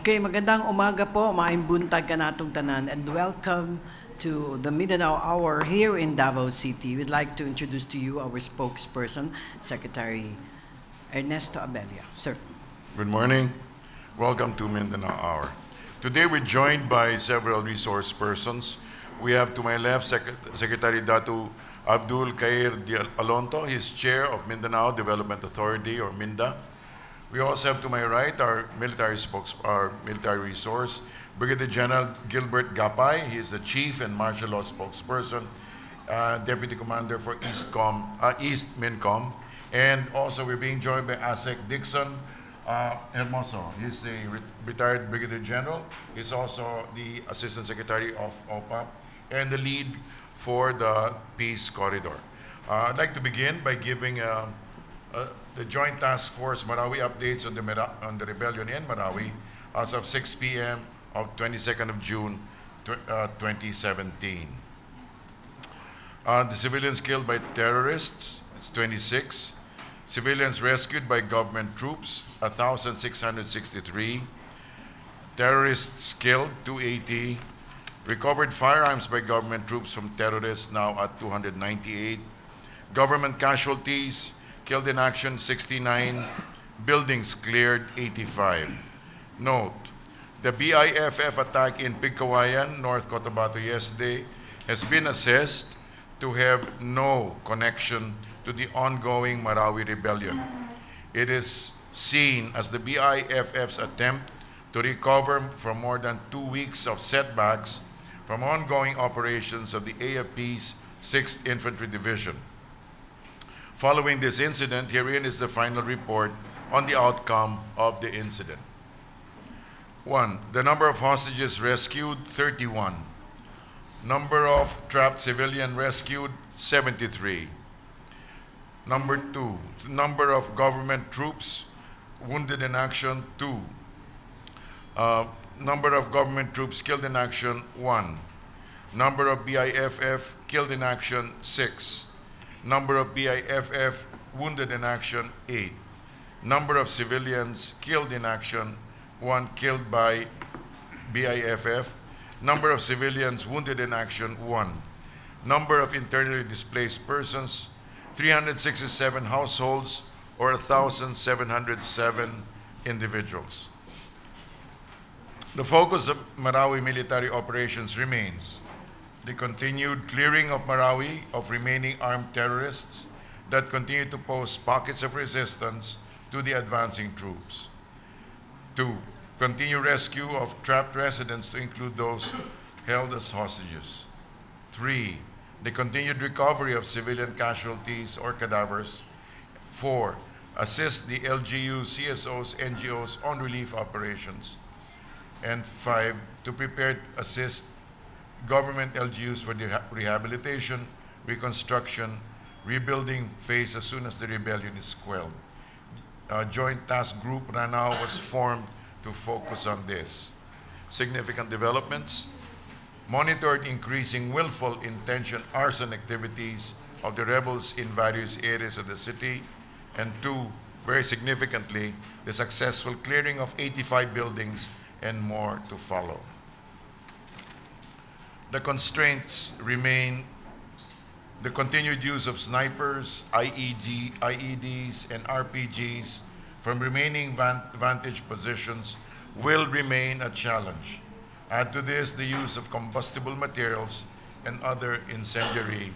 Okay, magandang umaga po, maayong buntag ka natong tanan, and welcome to the Mindanao Hour here in Davao City. We'd like to introduce to you our spokesperson, Secretary Ernesto Abella. Sir. Good morning. Welcome to Mindanao Hour. Today we're joined by several resource persons. We have to my left Secretary Datu Abdul Kair Alonto, he's Chair of Mindanao Development Authority, or MINDA. We also have to my right our military resource, Brigadier General Gilbert Gapay. He is the Chief and Martial Law Spokesperson, Deputy Commander for East MINCOM. And also we're being joined by ASEC Dixon Hermoso. He's a retired Brigadier General. He's also the Assistant Secretary of OPAP and the lead for the Peace Corridor. I'd like to begin by giving the Joint Task Force Marawi updates on the rebellion in Marawi as of 6 p.m. of 22nd of June 2017. The civilians killed by terrorists, it's 26. Civilians rescued by government troops, 1,663. Terrorists killed, 280. Recovered firearms by government troops from terrorists, now at 298. Government casualties, killed in action, 69. Buildings cleared, 85. Note, the BIFF attack in Pigcawayan, North Cotabato yesterday has been assessed to have no connection to the ongoing Marawi rebellion. It is seen as the BIFF's attempt to recover from more than 2 weeks of setbacks from ongoing operations of the AFP's 6th Infantry Division. Following this incident, herein is the final report on the outcome of the incident. 1. The number of hostages rescued, 31. Number of trapped civilian rescued, 73. Number 2, number of government troops wounded in action, 2. Number of government troops killed in action, 1. Number of BIFF killed in action, 6. Number of BIFF wounded in action, 8. Number of civilians killed in action, 1 killed by BIFF. Number of civilians wounded in action, 1. Number of internally displaced persons, 367 households, or 1,707 individuals. The focus of Marawi military operations remains the continued clearing of Marawi of remaining armed terrorists that continue to pose pockets of resistance to the advancing troops. 2. Continue rescue of trapped residents to include those held as hostages. 3. The continued recovery of civilian casualties or cadavers. 4. Assist the LGU, CSOs, NGOs on relief operations. And 5. To prepare to assist government LGUs for the rehabilitation, reconstruction, rebuilding phase as soon as the rebellion is quelled. A joint task group now was formed to focus on this. Significant developments: monitored increasing willful intention arson activities of the rebels in various areas of the city. And 2, very significantly, the successful clearing of 85 buildings and more to follow. The constraints remain the continued use of snipers, IEDs, and RPGs from remaining vantage positions will remain a challenge. Add to this the use of combustible materials and other incendiary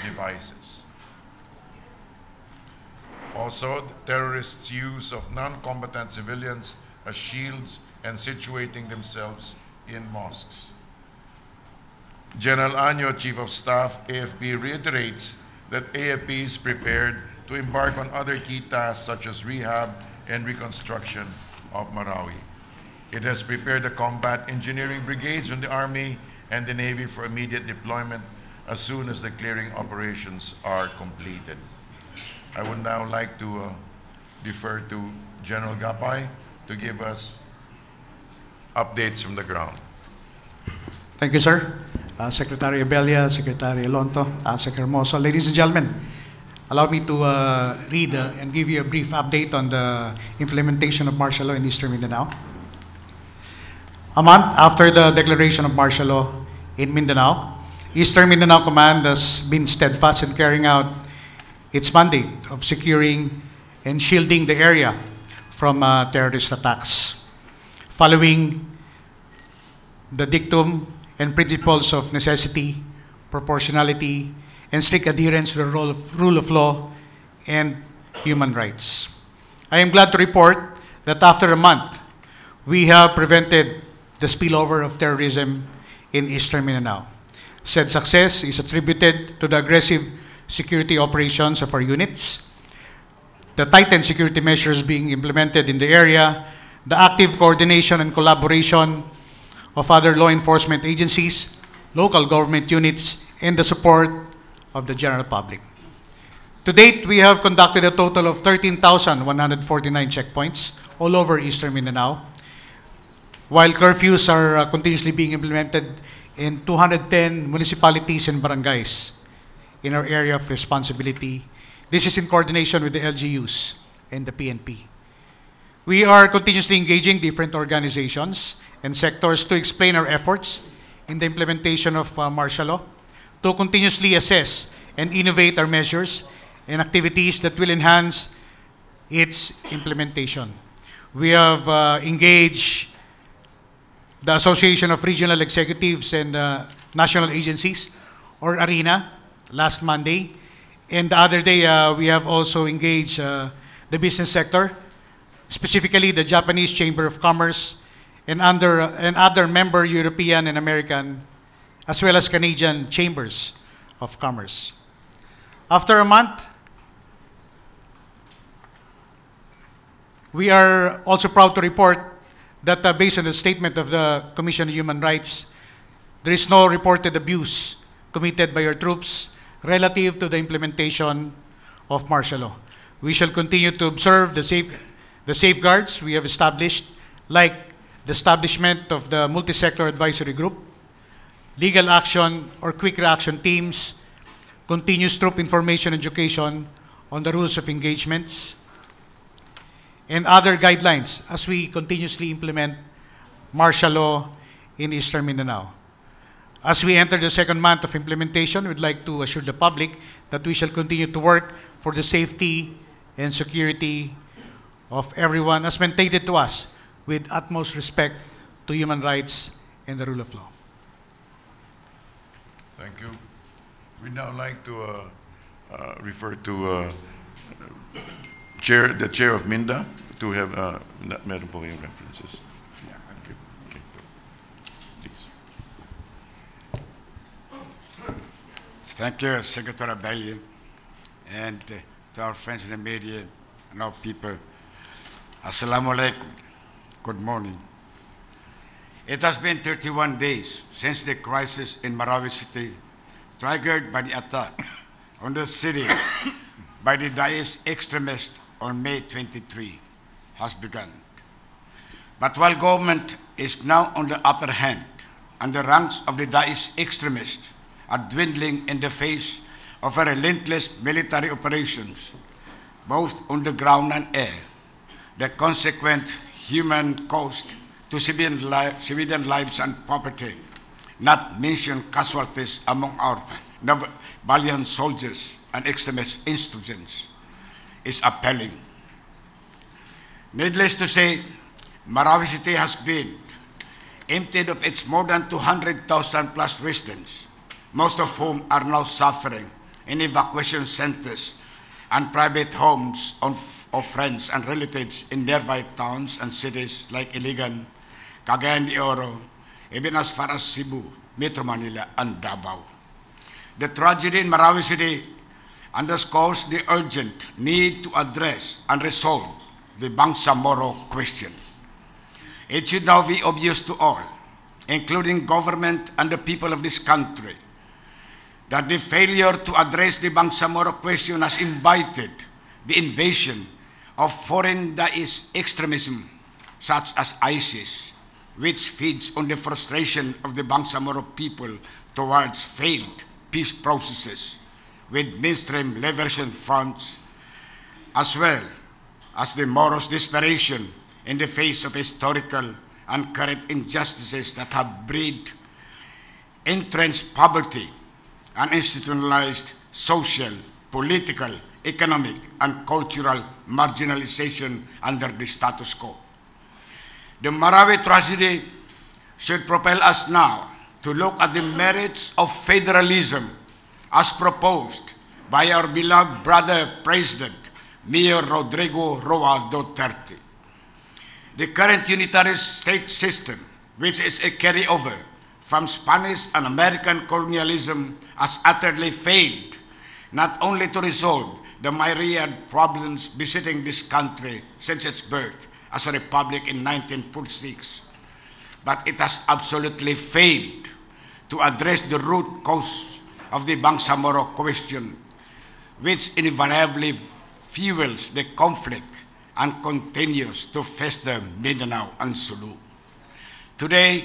devices. Also, the terrorists' use of non-combatant civilians as shields and situating themselves in mosques. General Año, Chief of Staff, AFP, reiterates that AFP is prepared to embark on other key tasks such as rehab and reconstruction of Marawi. It has prepared the combat engineering brigades from the Army and the Navy for immediate deployment as soon as the clearing operations are completed. I would now like to defer to General Gapay to give us updates from the ground. Thank you, sir. Secretary Abella, Secretary Alonto, Secretary Hermoso. Ladies and gentlemen, allow me to read and give you a brief update on the implementation of martial law in Eastern Mindanao. A month after the declaration of martial law in Mindanao, Eastern Mindanao Command has been steadfast in carrying out its mandate of securing and shielding the area from terrorist attacks. Following the dictum and principles of necessity, proportionality, and strict adherence to the rule of law and human rights. I am glad to report that after a month, we have prevented the spillover of terrorism in Eastern Mindanao. Said success is attributed to the aggressive security operations of our units, the tightened security measures being implemented in the area, the active coordination and collaboration of other law enforcement agencies, local government units, and the support of the general public. To date, we have conducted a total of 13,149 checkpoints all over Eastern Mindanao, while curfews are continuously being implemented in 210 municipalities and barangays in our area of responsibility. This is in coordination with the LGUs and the PNP. We are continuously engaging different organizations and sectors to explain our efforts in the implementation of martial law, to continuously assess and innovate our measures and activities that will enhance its implementation. We have engaged the Association of Regional Executives and National Agencies, or ARENA, last Monday. And the other day, we have also engaged the business sector, specifically the Japanese Chamber of Commerce and other member European and American, as well as Canadian chambers of commerce. After a month, we are also proud to report that based on the statement of the Commission on Human Rights, there is no reported abuse committed by our troops relative to the implementation of martial law. We shall continue to observe the safeguards we have established, like the establishment of the multi-sector advisory group, legal action or quick reaction teams, continuous troop information education on the rules of engagements, and other guidelines as we continuously implement martial law in Eastern Mindanao. As we enter the second month of implementation, we'd like to assure the public that we shall continue to work for the safety and security of everyone as mandated to us with utmost respect to human rights and the rule of law. Thank you. We'd now like to refer to the chair of MINDA to have Madam po yung references. Yeah, thank you. Okay, please. Thank you, Secretary Abella, and to our friends in the media and our people. Assalamu alaikum. Good morning. It has been 31 days since the crisis in Marawi City, triggered by the attack on the city by the Daesh extremists on May 23, has begun. But while government is now on the upper hand and the ranks of the Daesh extremists are dwindling in the face of a relentless military operations, both on the ground and air, the consequent human cost to civilian lives and property, not mention casualties among our valiant soldiers and extremist insurgents, is appalling. Needless to say, Marawi City has been emptied of its more than 200,000 plus residents, most of whom are now suffering in evacuation centers and private homes of friends and relatives in nearby towns and cities like Iligan, Cagayan de Oro, even as far as Cebu, Metro Manila, and Davao. The tragedy in Marawi City underscores the urgent need to address and resolve the Bangsamoro question. It should now be obvious to all, including government and the people of this country, that the failure to address the Bangsamoro question has invited the invasion of foreign Daesh extremism, such as ISIS, which feeds on the frustration of the Bangsamoro people towards failed peace processes with mainstream liberation fronts, as well as the Moros' desperation in the face of historical and current injustices that have breed entrenched poverty and institutionalized social, political, economic, and cultural marginalization under the status quo. The Marawi tragedy should propel us now to look at the merits of federalism as proposed by our beloved brother President, Mayor Rodrigo Duterte. The current unitary state system, which is a carryover from Spanish and American colonialism, has utterly failed not only to resolve the myriad problems besetting this country since its birth as a republic in 1946, but it has absolutely failed to address the root cause of the Bangsamoro question, which invariably fuels the conflict and continues to fester Mindanao and Sulu. Today,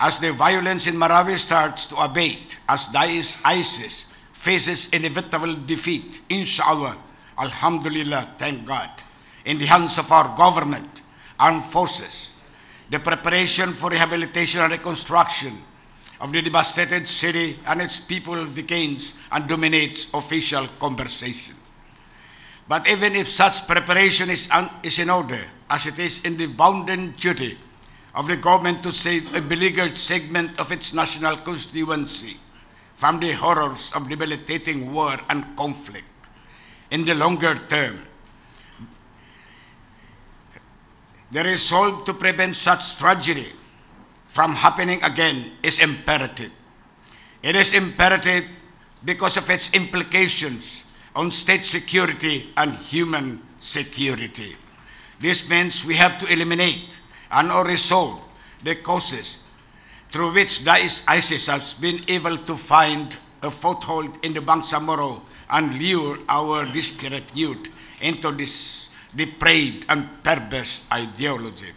as the violence in Marawi starts to abate, as Daesh ISIS faces inevitable defeat, inshallah, alhamdulillah, thank God, in the hands of our government, armed forces, the preparation for rehabilitation and reconstruction of the devastated city and its people begins and dominates official conversation. But even if such preparation is in order, as it is in the bounden duty of the government to save a beleaguered segment of its national constituency from the horrors of debilitating war and conflict, in the longer term, the resolve to prevent such tragedy from happening again is imperative. It is imperative because of its implications on state security and human security. This means we have to eliminate and or resolve the causes through which Daesh ISIS has been able to find a foothold in the Bangsamoro and lure our desperate youth into this depraved and perverse ideology.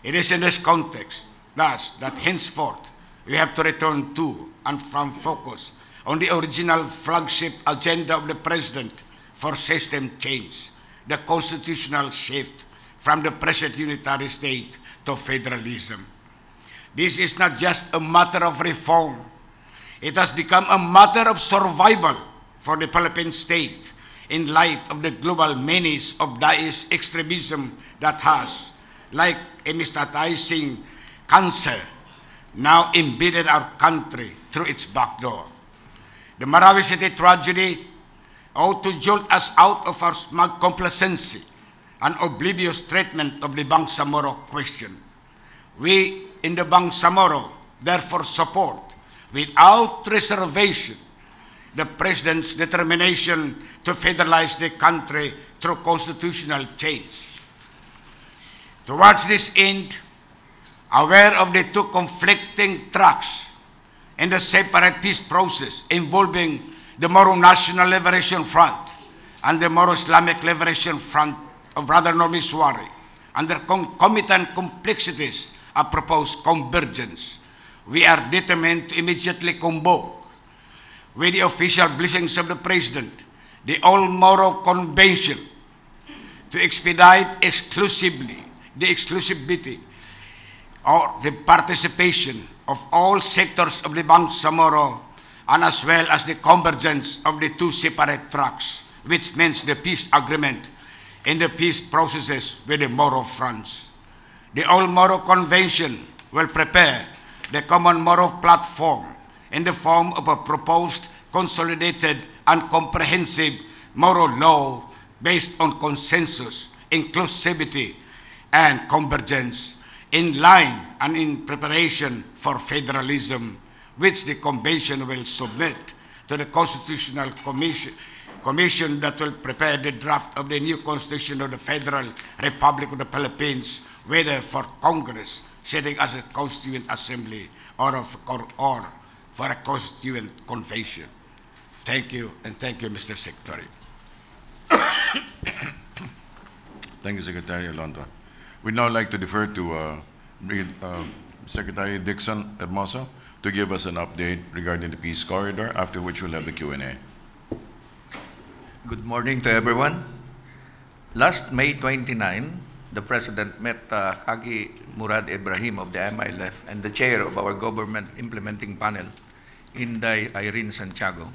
It is in this context, thus, that henceforth we have to return to and from focus on the original flagship agenda of the President for system change, the constitutional shift from the present unitary state to federalism. This is not just a matter of reform. It has become a matter of survival for the Philippine state in light of the global menace of Daesh extremism that has, like a metastatic cancer, now invaded our country through its back door. The Marawi City tragedy ought to jolt us out of our smug complacency and oblivious treatment of the Bangsamoro question. We in the Bangsamoro therefore support without reservation the President's determination to federalize the country through constitutional change. Towards this end, aware of the two conflicting tracks in the separate peace process involving the Moro National Liberation Front and the Moro Islamic Liberation Front of Brother Normi Suari, and their concomitant complexities of proposed convergence, we are determined to immediately convoke, with the official blessings of the President, the All Moro Convention to expedite exclusivity or the participation of all sectors of the Bangsamoro, and as well as the convergence of the two separate tracks, which means the peace agreement in the peace processes with the Moro fronts. The All Moro Convention will prepare the common Moro platform in the form of a proposed consolidated and comprehensive Moro law based on consensus, inclusivity, and convergence, in line and in preparation for federalism, which the convention will submit to the Constitutional Commission that will prepare the draft of the new Constitution of the Federal Republic of the Philippines, whether for Congress sitting as a Constituent Assembly or for a Constituent Convention. Thank you, and thank you, Mr. Secretary. Thank you, Secretary Alonso. We'd now like to defer to Secretary Dixon Hermoso to give us an update regarding the peace corridor, after which we'll have the Q&A. Good morning to everyone. Last May 29, the President met Kagi Murad Ibrahim of the MILF and the chair of our government implementing panel, Inday Irene Santiago.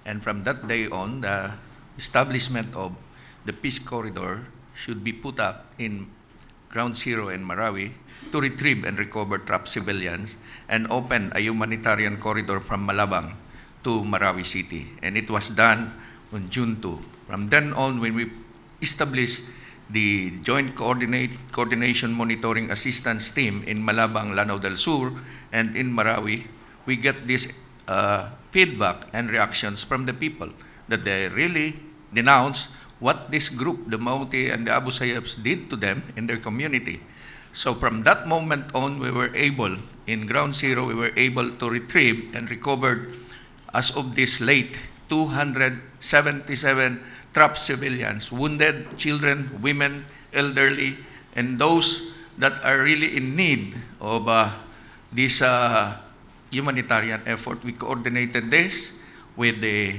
And from that day on, the establishment of the Peace Corridor should be put up in Ground Zero in Marawi to retrieve and recover trapped civilians and open a humanitarian corridor from Malabang to Marawi City. And it was done on June 2. From then on, when we established the Joint Coordination Monitoring Assistance Team in Malabang, Lanao del Sur, and in Marawi, we get this feedback and reactions from the people that they really denounce what this group, the Maute and the Abu Sayyafs, did to them in their community. So from that moment on, we were able, in Ground Zero, we were able to retrieve and recover, as of this late, 277 trapped civilians, wounded children, women, elderly, and those that are really in need of this humanitarian effort. We coordinated this with the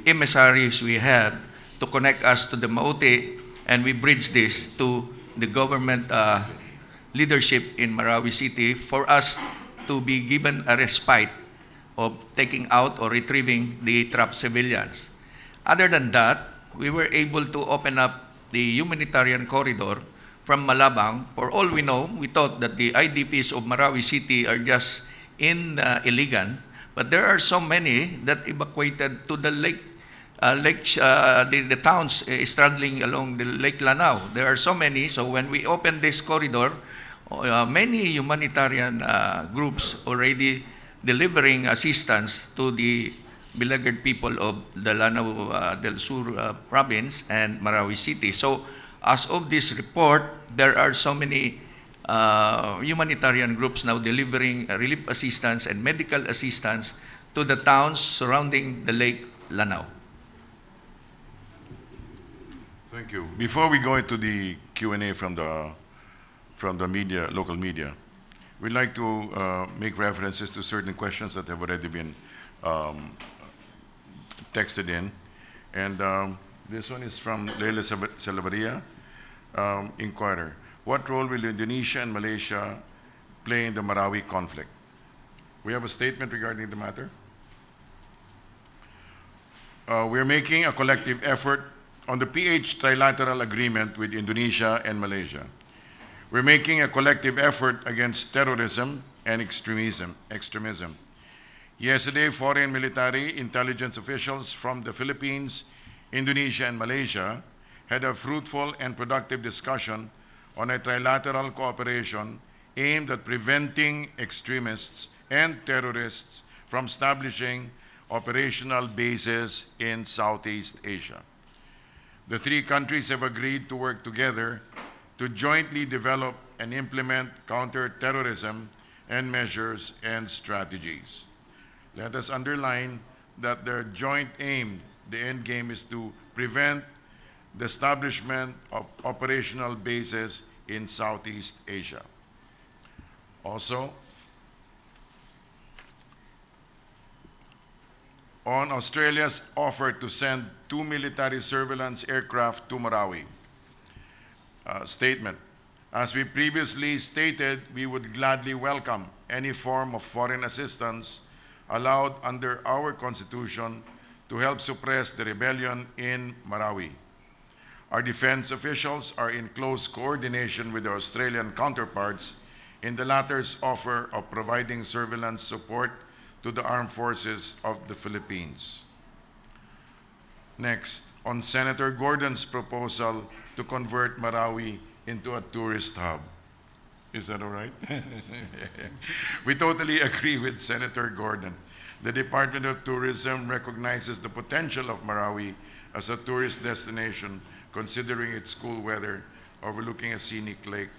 emissaries we had to connect us to the Maute, and we bridged this to the government leadership in Marawi City for us to be given a respite of taking out or retrieving the trapped civilians. Other than that, we were able to open up the humanitarian corridor from Malabang. For all we know, we thought that the IDPs of Marawi City are just in Iligan, but there are so many that evacuated to the the towns straddling along the Lake Lanao. There are so many, so when we opened this corridor, many humanitarian groups already delivering assistance to the beleaguered people of the Lanao del Sur province and Marawi City. So as of this report, there are so many humanitarian groups now delivering relief assistance and medical assistance to the towns surrounding the Lake Lanao. Thank you. Before we go into the Q&A from the media, local media, we'd like to make references to certain questions that have already been texted in. And this one is from Leila Salavaria, Inquirer. What role will Indonesia and Malaysia play in the Marawi conflict? We have a statement regarding the matter. We're making a collective effort on the PH trilateral agreement with Indonesia and Malaysia. We're making a collective effort against terrorism and extremism. Yesterday, foreign military intelligence officials from the Philippines, Indonesia, and Malaysia had a fruitful and productive discussion on a trilateral cooperation aimed at preventing extremists and terrorists from establishing operational bases in Southeast Asia. The three countries have agreed to work together to jointly develop and implement counter-terrorism and measures and strategies. Let us underline that their joint aim, the end game, is to prevent the establishment of operational bases in Southeast Asia. Also, on Australia's offer to send 2 military surveillance aircraft to Marawi. Statement. As we previously stated, we would gladly welcome any form of foreign assistance allowed under our Constitution to help suppress the rebellion in Marawi. Our defense officials are in close coordination with their Australian counterparts in the latter's offer of providing surveillance support to the armed forces of the Philippines. Next, on Senator Gordon's proposal to convert Marawi into a tourist hub. Is that all right? We totally agree with Senator Gordon. The Department of Tourism recognizes the potential of Marawi as a tourist destination, considering its cool weather overlooking a scenic lake,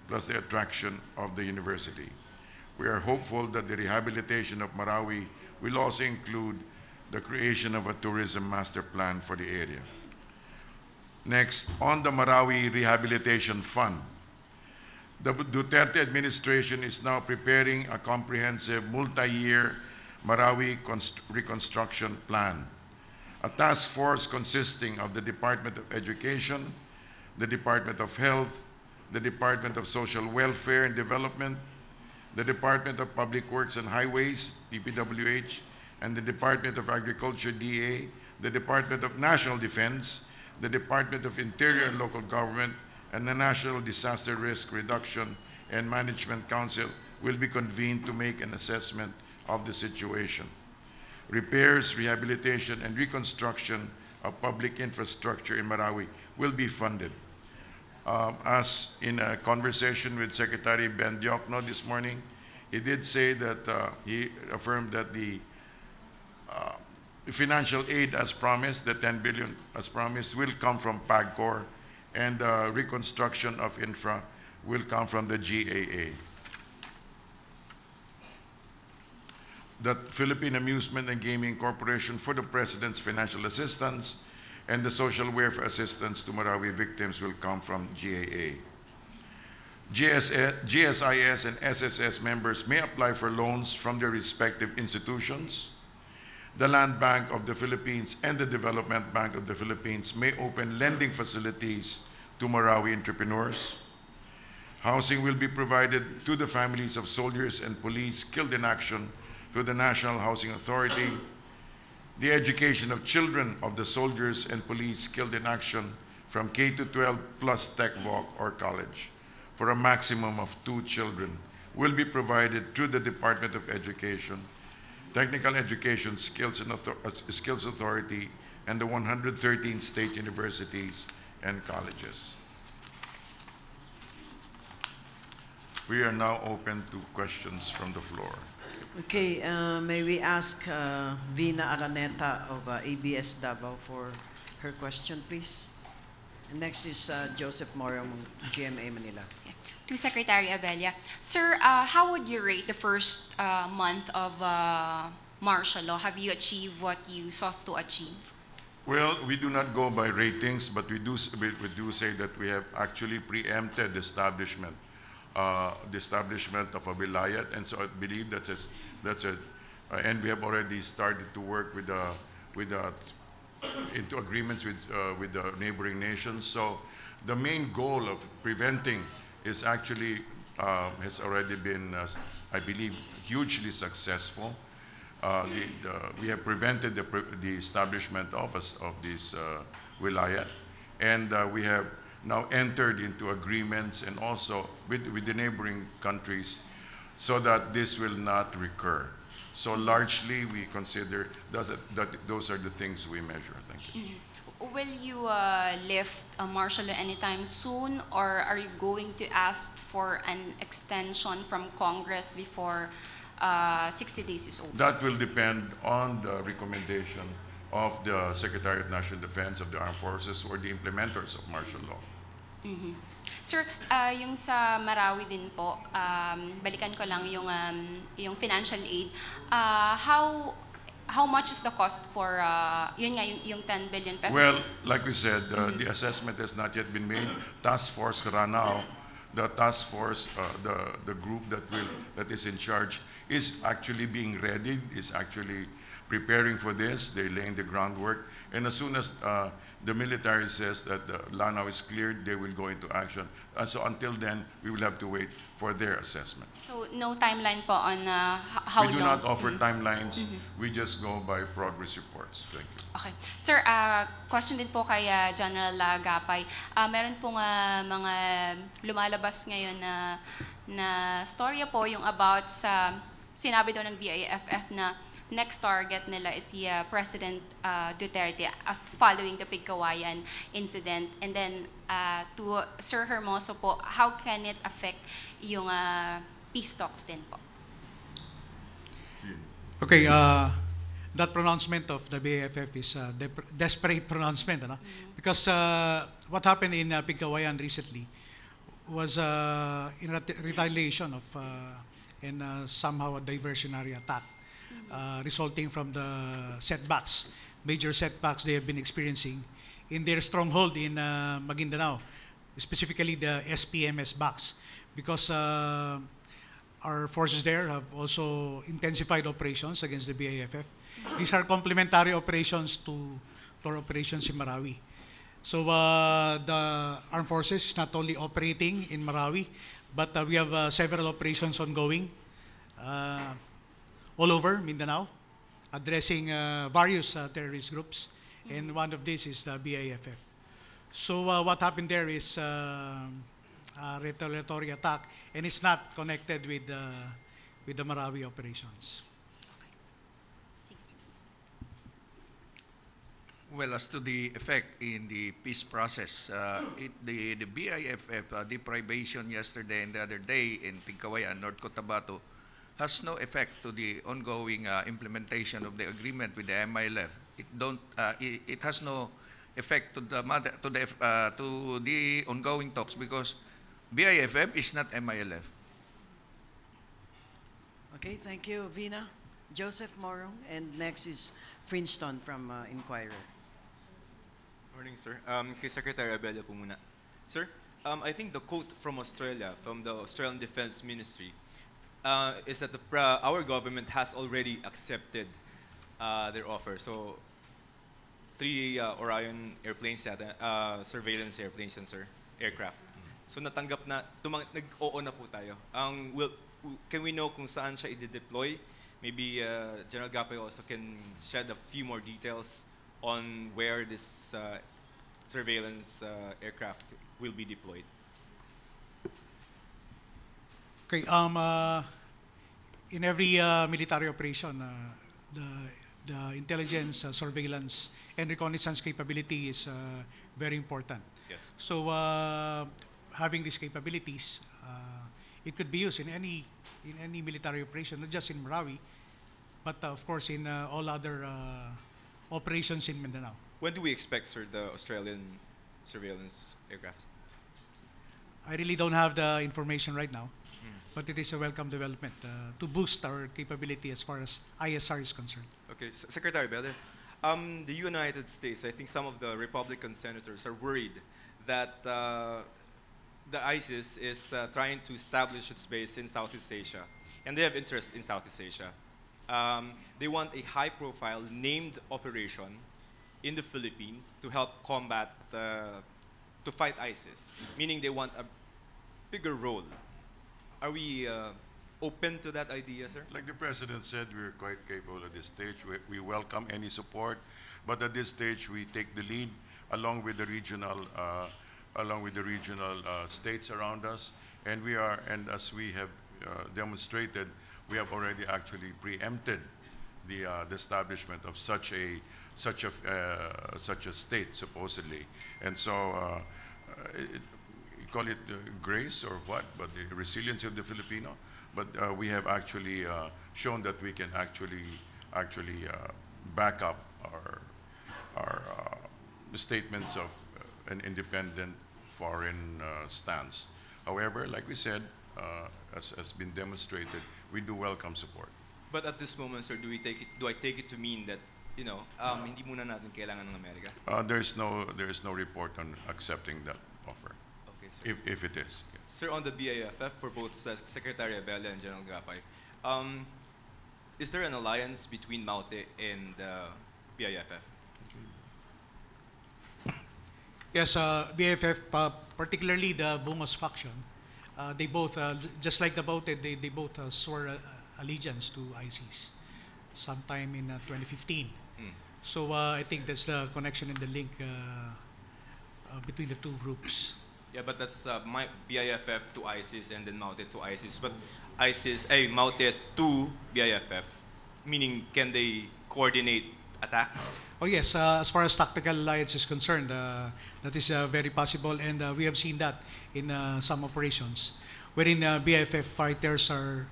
plus the attraction of the university. We are hopeful that the rehabilitation of Marawi will also include the creation of a tourism master plan for the area. Next, on the Marawi Rehabilitation Fund, the Duterte administration is now preparing a comprehensive multi-year Marawi reconstruction plan. A task force consisting of the Department of Education, the Department of Health, the Department of Social Welfare and Development, the Department of Public Works and Highways, DPWH, and the Department of Agriculture, DA, the Department of National Defense, the Department of Interior and Local Government, and the National Disaster Risk Reduction and Management Council will be convened to make an assessment of the situation. Repairs, rehabilitation, and reconstruction of public infrastructure in Marawi will be funded. As in a conversation with Secretary Ben Diokno this morning, he did say that he affirmed that the financial aid as promised, the 10 billion as promised, will come from PAGCOR, and reconstruction of infra will come from the GAA. That Philippine Amusement and Gaming Corporation for the President's financial assistance and the social welfare assistance to Marawi victims will come from GAA. GSIS and SSS members may apply for loans from their respective institutions. The Land Bank of the Philippines and the Development Bank of the Philippines may open lending facilities to Marawi entrepreneurs. Housing will be provided to the families of soldiers and police killed in action through the National Housing Authority. The education of children of the soldiers and police killed in action from K to 12 plus Tech Voc or college for a maximum of 2 children will be provided through the Department of Education, Technical Education Skills Authority, and the 113 state universities and colleges. We are now open to questions from the floor. Okay, may we ask Vina Araneta of ABS Davao for her question, please? And next is Joseph Moro, GMA Manila. Yeah. To Secretary Abella. Sir, how would you rate the first month of martial law? Have you achieved what you sought to achieve? Well, we do not go by ratings, but we do say that we have actually preempted the establishment of a vilayat, and so I believe and we have already started to work into agreements with the neighboring nations. So the main goal of preventing is actually has already been, I believe, hugely successful. We have prevented the establishment of this wilayat, and we have now entered into agreements and also with the neighboring countries so that this will not recur. So largely we consider that those are the things we measure. Thank you. Mm-hmm. Will you lift martial law anytime soon, or are you going to ask for an extension from Congress before 60 days is over? That will depend on the recommendation of the Secretary of National Defense of the Armed Forces or the implementers of martial law. Mm-hmm. Sir, yung sa Marawi din po, balikan ko lang yung financial aid. How much is the cost for yun nga yung 10 billion pesos? Well, like we said, the assessment has not yet been made. Task Force Karanao, the task force, the group that is in charge, is actually being readied, is actually preparing for this. They're laying the groundwork, and as soon as the military says that the Lanao is cleared, they will go into action. And so until then, we will have to wait for their assessment. So no timeline po on how long? We do not offer timelines. We just go by progress reports. Thank you. Okay. Sir, question din po kay General Gapay. Meron pong mga lumalabas ngayon na storya po yung about sa sinabi daw ng BIFF na next target nila is si President Duterte following the Pigkawayan incident. And then to Sir Hermoso po, how can it affect yung peace talks din po? Okay, that pronouncement of the BIFF is a desperate pronouncement, ano? Because what happened in Pigkawayan recently was in retaliation of and somehow a diversionary attack resulting from the setbacks, major setbacks they have been experiencing in their stronghold in Mindanao, specifically the SPMS box, because our forces there have also intensified operations against the BIFF. These are complementary operations to our operations in Marawi. So the armed forces is not only operating in Marawi, but we have several operations ongoing all over Mindanao, addressing various terrorist groups, and one of these is the BIFF. So what happened there is a retaliatory attack, and it's not connected with the Marawi operations. Well, as to the effect in the peace process, the BIFF deprivation yesterday and the other day in Pigcawayan, North Cotabato, has no effect to the ongoing implementation of the agreement with the MILF. It has no effect to the ongoing talks because BIFF is not MILF. Okay, thank you, Vina. Joseph Morong, and next is Princeton from Inquirer. Morning, sir. Kay Secretary Abella po muna. Sir, I think the quote from Australia, from the Australian Defense Ministry, is that our government has already accepted their offer. So, 3 Orion airplanes yata, surveillance airplanes yan, sir, aircraft. So, natanggap na, nag-oo na po tayo. Can we know kung saan siya i-deploy? Maybe General Gapay also can shed a few more details on where this surveillance aircraft will be deployed. Okay. In every military operation, the intelligence, surveillance, and reconnaissance capability is very important. Yes. So having these capabilities, it could be used in any military operation, not just in Marawi, but of course in all other operations in Mindanao. When do we expect, sir, the Australian surveillance aircraft? I really don't have the information right now, but it is a welcome development to boost our capability as far as ISR is concerned. Okay, Secretary Abella, the United States, I think some of the Republican senators are worried that the ISIS is trying to establish its base in Southeast Asia, and they have interest in Southeast Asia. They want a high-profile named operation in the Philippines to help combat, to fight ISIS, meaning they want a bigger role. Are we open to that idea, sir? Like the President said, we're quite capable at this stage. We welcome any support, but at this stage we take the lead along with the regional states around us, and as we have demonstrated, we have already actually preempted the establishment of such a state supposedly, and so you call it grace or what, but the resilience of the Filipino. But we have actually shown that we can actually back up our statements of an independent foreign stance. However, like we said, as has been demonstrated, we do welcome support. But at this moment, sir, do I take it to mean that, hindi muna natin kailangan ng Amerika? There is no report on accepting that offer. Okay, sir. If it is. Yes. Sir, on the BIFF, for both Secretary Abella and General Gapay, is there an alliance between Maute and BIFF? Yes, BIFF, particularly the Bungos faction, they both, just like the Maute, they both swore allegiance to ISIS sometime in 2015. So I think that's the connection and the link between the two groups. Yeah, but that's my BIFF to ISIS and then Maute to ISIS. But Maute to BIFF, meaning can they coordinate attacks? Oh yes, as far as tactical alliance is concerned, that is very possible, and we have seen that in some operations, wherein BIFF fighters are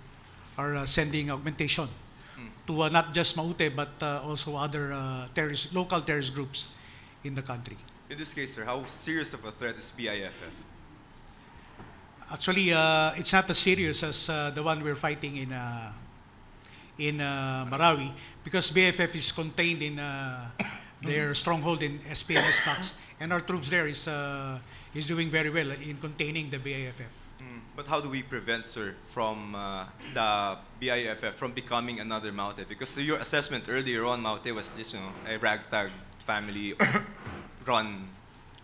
sending augmentation to not just Maute but also other local terrorist groups in the country. In this case, sir, how serious of a threat is BIFF? Actually, it's not as serious as the one we're fighting in Marawi, because BIFF is contained in their stronghold in SPNS Box, and our troops there is doing very well in containing the BIFF. But how do we prevent, sir, from the BIFF from becoming another Maute? Because your assessment earlier on, Maute was just a ragtag family run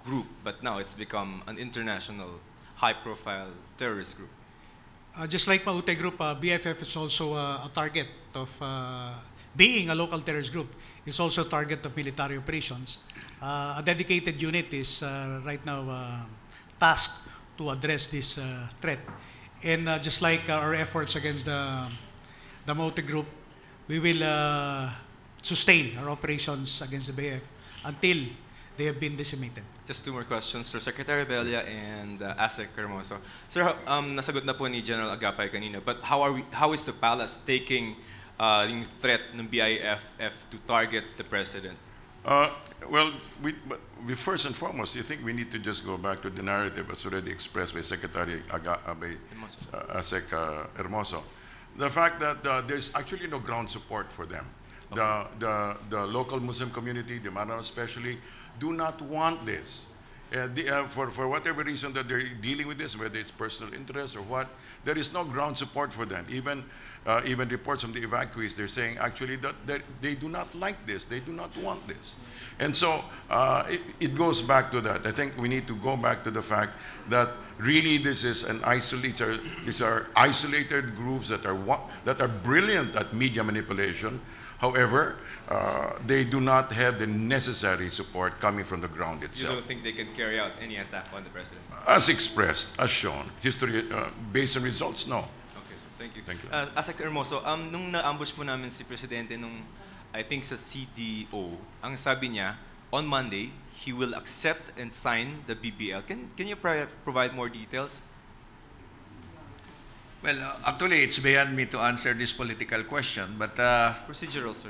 group, but now it's become an international, high-profile terrorist group. Just like Maute Group, BFF is also a target of being a local terrorist group. It's also a target of military operations. A dedicated unit is right now tasked to address this threat. And just like our efforts against the Maute Group, we will sustain our operations against the BF until they have been decimated. Just two more questions, Sir. Secretary Abella and ASEC Hermoso. Sir, nasagot na po ni General Agapay kanina, but how is the palace taking yung threat ng BIFF to target the president? Well, we first and foremost, I think we need to just go back to the narrative as already expressed by Secretary ASEC Hermoso. The fact that there's actually no ground support for them. Okay. The local Muslim community, the Mindanao especially, do not want this. For whatever reason that they're dealing with this, whether it's personal interest or what, there is no ground support for them. Even reports from the evacuees, they're saying actually that they do not like this, they do not want this. And so it goes back to that. I think we need to go back to the fact that really this is these are isolated groups that are brilliant at media manipulation. However, they do not have the necessary support coming from the ground itself. You don't think they can carry out any attack on the president? As expressed, as shown, history based on results, no. Okay, so thank you. Thank you. ASEC Hermoso, nung na-ambush po namin si Presidente nung, I think sa CDO, ang sabi niya, on Monday, he will accept and sign the BBL. Can you provide more details? Well, actually, it's beyond me to answer this political question, but Procedural, sir.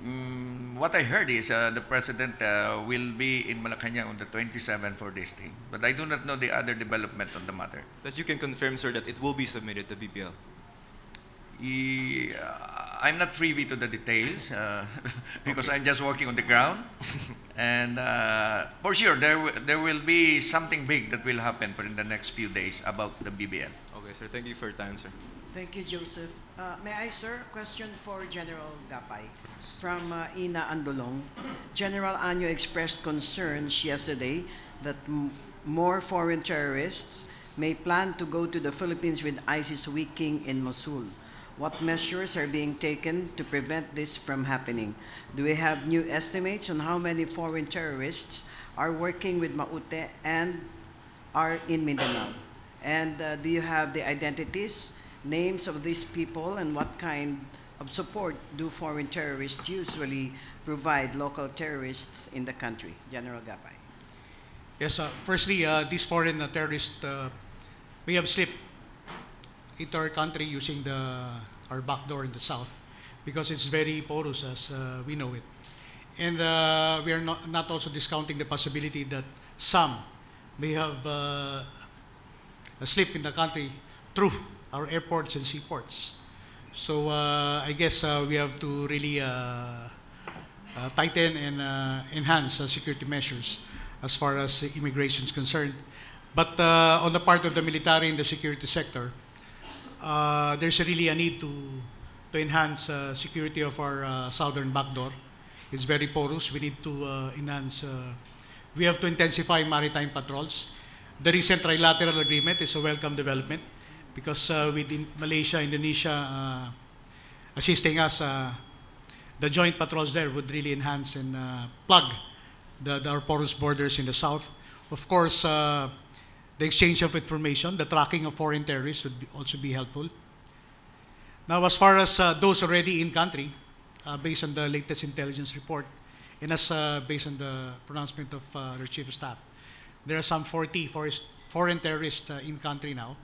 what I heard is the President will be in Malacanang on the 27th for this thing. But I do not know the other development on the matter. That you can confirm, sir, that it will be submitted to BBL. I'm not privy to the details because I'm just working on the ground. And for sure, there will be something big that will happen in the next few days about the BBL. Okay, sir. Thank you for your time, sir. Thank you, Joseph. May I, sir, question for General Gapay from Ina Andolong. General Anyo expressed concerns yesterday that more foreign terrorists may plan to go to the Philippines with ISIS weakening in Mosul. What measures are being taken to prevent this from happening? Do we have new estimates on how many foreign terrorists are working with Maute and are in Mindanao? And do you have the identities, names of these people, and what kind of support do foreign terrorists usually provide local terrorists in the country? General Gapay. Yes, firstly, these foreign terrorists may have slipped into our country using our back door in the south because it's very porous as we know it. And we are not also discounting the possibility that some may have slipped in the country through our airports and seaports. So I guess we have to really tighten and enhance security measures as far as immigration is concerned. But on the part of the military and the security sector, there's really a need to enhance security of our southern backdoor. It's very porous. We need to enhance. We have to intensify maritime patrols. The recent trilateral agreement is a welcome development because with Malaysia, Indonesia assisting us, the joint patrols there would really enhance and plug our porous borders in the south. Of course, the exchange of information, the tracking of foreign terrorists would also be helpful. Now, as far as those already in country, based on the latest intelligence report, and as based on the pronouncement of their chief of staff, there are some 40 foreign terrorists in country now.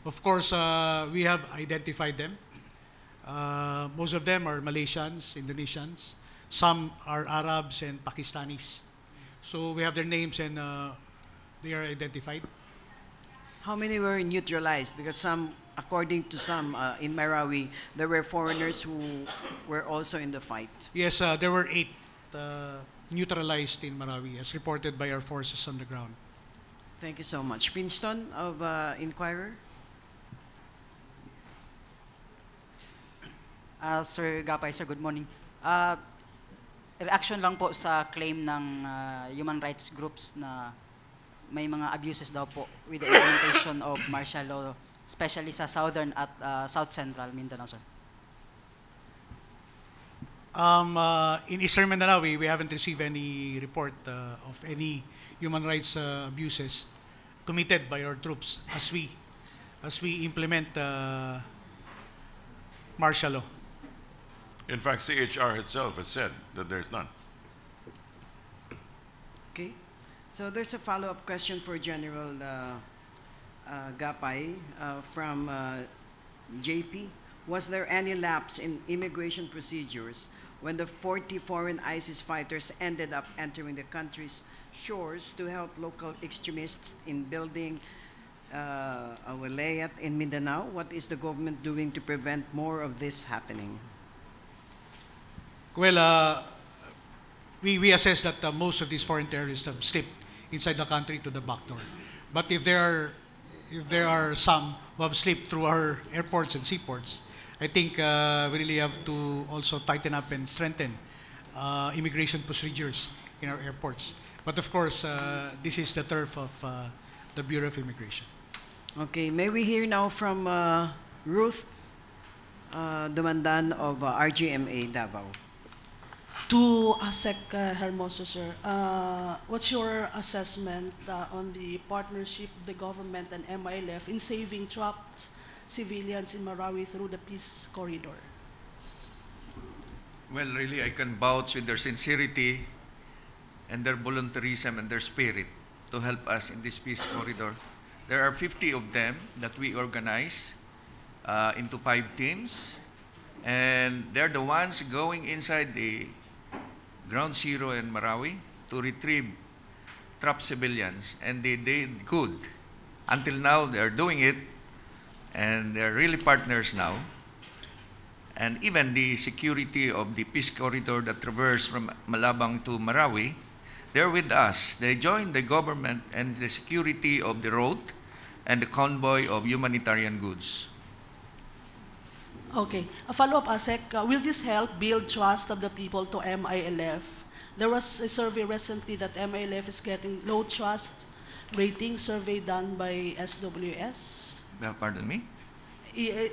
Of course, we have identified them. Most of them are Malaysians, Indonesians. Some are Arabs and Pakistanis. So we have their names and they are identified. How many were neutralized? Because some, according to some in Marawi, there were foreigners who were also in the fight. Yes, there were 8 neutralized in Marawi, as reported by our forces on the ground. Thank you so much. Princeton of Inquirer. Sir Gapay, sir, good morning. Reaction lang po sa claim ng human rights groups na may mga abuses daw po with the implementation of martial law, especially sa southern at south central Mindanao, sir. In Eastern Mindanao, we haven't received any report of any human rights abuses committed by our troops as we implement martial law. In fact, CHR itself has said that there's none. Okay. So there's a follow-up question for General Gapay from JP. Was there any lapse in immigration procedures when the 40 foreign ISIS fighters ended up entering the country's shores to help local extremists in building a wilayat in Mindanao? What is the government doing to prevent more of this happening? Well, we assess that most of these foreign terrorists have slipped inside the country to the back door. But if there are some who have slipped through our airports and seaports, I think we really have to also tighten up and strengthen immigration procedures in our airports. But of course, this is the turf of the Bureau of Immigration. Okay, may we hear now from Ruth Dumandan of RGMA Davao. To ASEC Hermoso, sir, what's your assessment on the partnership of the government and MILF in saving trapped civilians in Marawi through the peace corridor? Well, really, I can vouch with their sincerity and their volunteerism and their spirit to help us in this peace corridor. There are 50 of them that we organize into 5 teams, and they're the ones going inside the ground zero in Marawi to retrieve trapped civilians, and they did good. Until now, they're doing it, and they're really partners now. And even the security of the peace corridor that traversed from Malabang to Marawi, they're with us. They joined the government and the security of the road and the convoy of humanitarian goods. Okay. A follow-up, ASEC. Will this help build trust of the people to MILF? There was a survey recently that MILF is getting low trust rating survey done by SWS. Pardon me?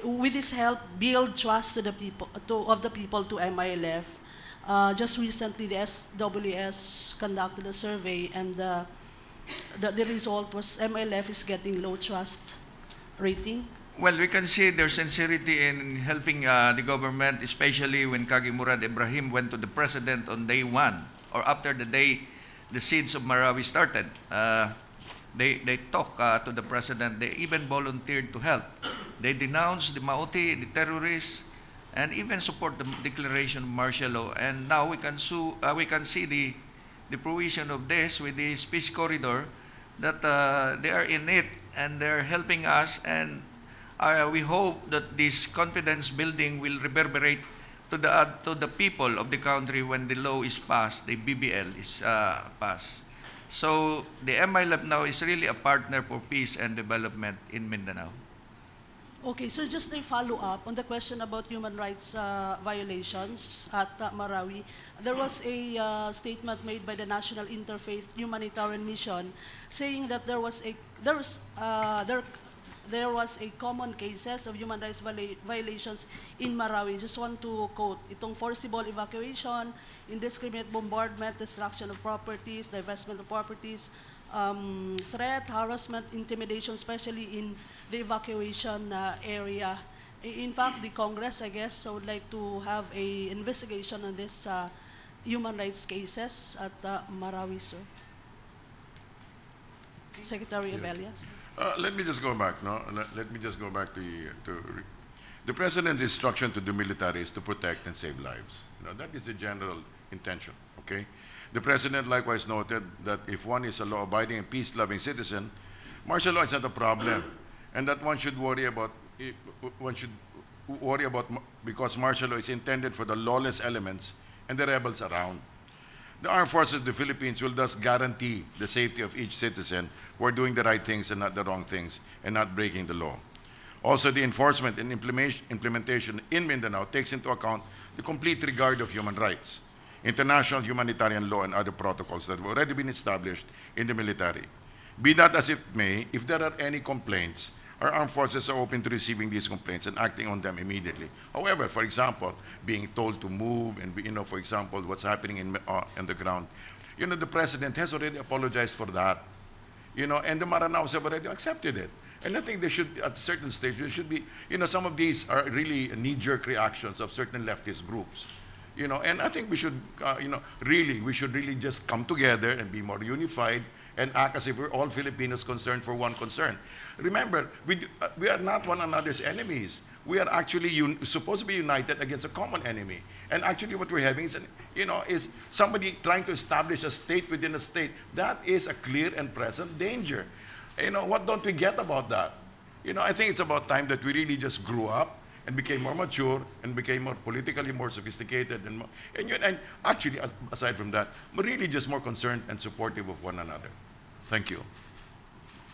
Will this help build trust to the people to MILF? Just recently, the SWS conducted a survey, and the result was MILF is getting low trust rating. Well, we can see their sincerity in helping the government, especially when Kagi Murad Ibrahim went to the president on day 1, or after the day the siege of Marawi started. They talked to the president. They even volunteered to help. They denounced the Maute, the terrorists, and even support the declaration of martial law. And now we can see the provision of this with this peace corridor, that they are in it and they're helping us. And we hope that this confidence building will reverberate to the people of the country when the law is passed, the BBL is passed. So the MILF now is really a partner for peace and development in Mindanao. Okay, so just a follow-up on the question about human rights violations at Marawi. There was a statement made by the National Interfaith Humanitarian Mission saying that there was a common cases of human rights violations in Marawi. Just want to quote, itong forcible evacuation, indiscriminate bombardment, destruction of properties, divestment of properties, threat, harassment, intimidation, especially in the evacuation area. In fact, the Congress, I guess, would like to have an investigation on this human rights cases at Marawi, sir. Secretary Abella. Let me just go back. No, let me just go back to the president's instruction to the military is to protect and save lives. That is the general intention. Okay. The president likewise noted that if one is a law-abiding and peace-loving citizen, martial law is not a problem, and that one should worry about because martial law is intended for the lawless elements and the rebels around. The armed forces of the Philippines will thus guarantee the safety of each citizen who are doing the right things and not the wrong things and not breaking the law. Also, the enforcement and implementation in Mindanao takes into account the complete regard of human rights, international humanitarian law, and other protocols that have already been established in the military. Be that as it may, if there are any complaints, our armed forces are open to receiving these complaints and acting on them immediately. However, for example, being told to move and, for example, what's happening in the ground, the president has already apologized for that, and the Maranaos have already accepted it. And I think they should, at a certain stage, there should be, some of these are really knee-jerk reactions of certain leftist groups. And I think we should, we should really just come together and be more unified and act as if we're all Filipinos concerned for one concern. Remember, we are not one another's enemies. We are actually supposed to be united against a common enemy. And actually what we're having is, is somebody trying to establish a state within a state. That is a clear and present danger. What don't we get about that? I think it's about time that we really just grew up and became more mature and became more politically more sophisticated and actually, aside from that, we're really just more concerned and supportive of one another. Thank you.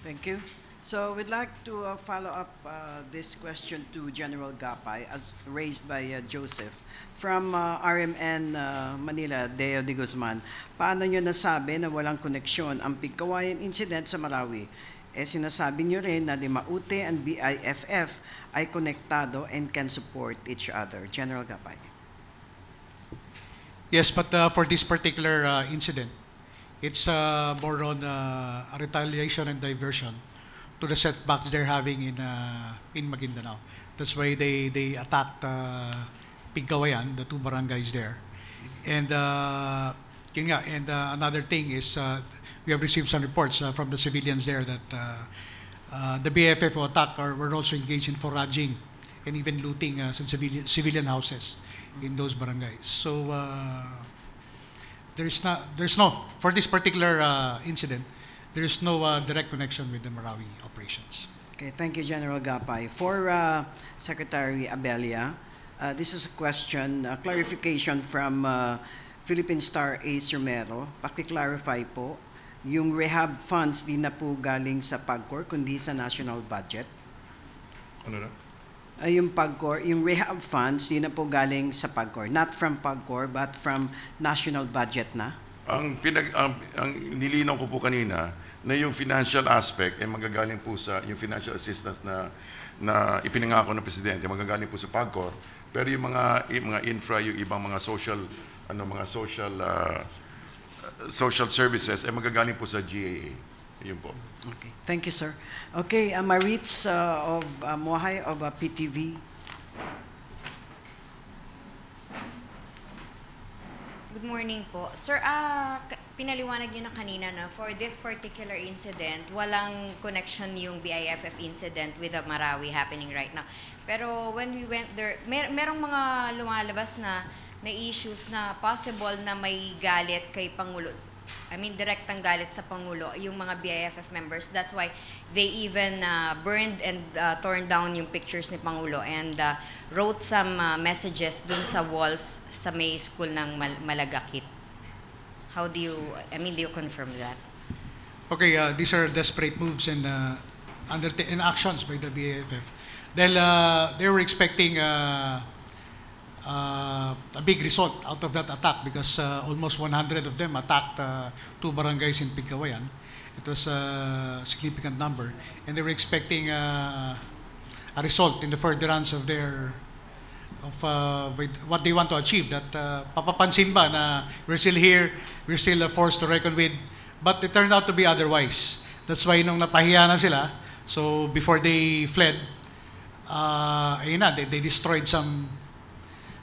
Thank you. So we'd like to follow up this question to General Gapay, as raised by Joseph. From RMN Manila, Deo de Guzman, paano nyo nasabi na walang koneksyon ang Pigkawayan incident sa Marawi? Sinasabi nyo rin na the Maute and BIFF ay konektado and can support each other. General Gapay. Yes, but for this particular incident, it's more on a retaliation and diversion to the setbacks they're having in Maguindanao. That's why they attacked Pigkawayan, the two barangays there. And another thing is we have received some reports from the civilians there that the BFF who attacked were also engaged in foraging and even looting some civilian houses in those barangays. So there's no, for this particular incident, there is no direct connection with the Marawi operations. Okay, thank you, General Gapay. For Secretary Abella, this is a question, clarification from Philippine Star Ace Romero. Paki-clarify po, yung rehab funds di na po galing sa PAGCOR, kundi sa national budget. Ano na? Yung PAGCOR, yung rehab funds di na po galing sa PAGCOR. Not from PAGCOR, but from national budget na? Ang nilinaw ko po kanina, na yung financial aspect ay magagaling po sa yung financial assistance na ipinangako ng presidente, magagaling po sa PAGCOR. Pero yung mga infra, yung ibang mga social services ay magagaling po sa GAA. Yun po. Okay. Thank you, sir. Okay, Maritz of Mohay of PTV. Good morning po. Sir, pinaliwanag niyo na kanina na for this particular incident, walang connection yung BIFF incident with the Marawi happening right now. Pero when we went there, merong mga lumalabas na issues na possible na may galit kay Pangulo. I mean, direktang galit sa Pangulo, yung mga BIFF members. That's why they even burned and torn down yung pictures ni Pangulo and wrote some messages dun sa walls sa may school ng Malagakit. How do you, do you confirm that? Okay, these are desperate moves and actions by the BIFF. Dahil they were expecting a big result out of that attack because almost 100 of them attacked two barangays in Pigkawayan. It was a significant number, and they were expecting a result in the furtherance of what they want to achieve. That papapansin ba na we're still here, we're still a force to reckon with, but it turned out to be otherwise. That's why nung napahiya na sila, so before they fled, they destroyed some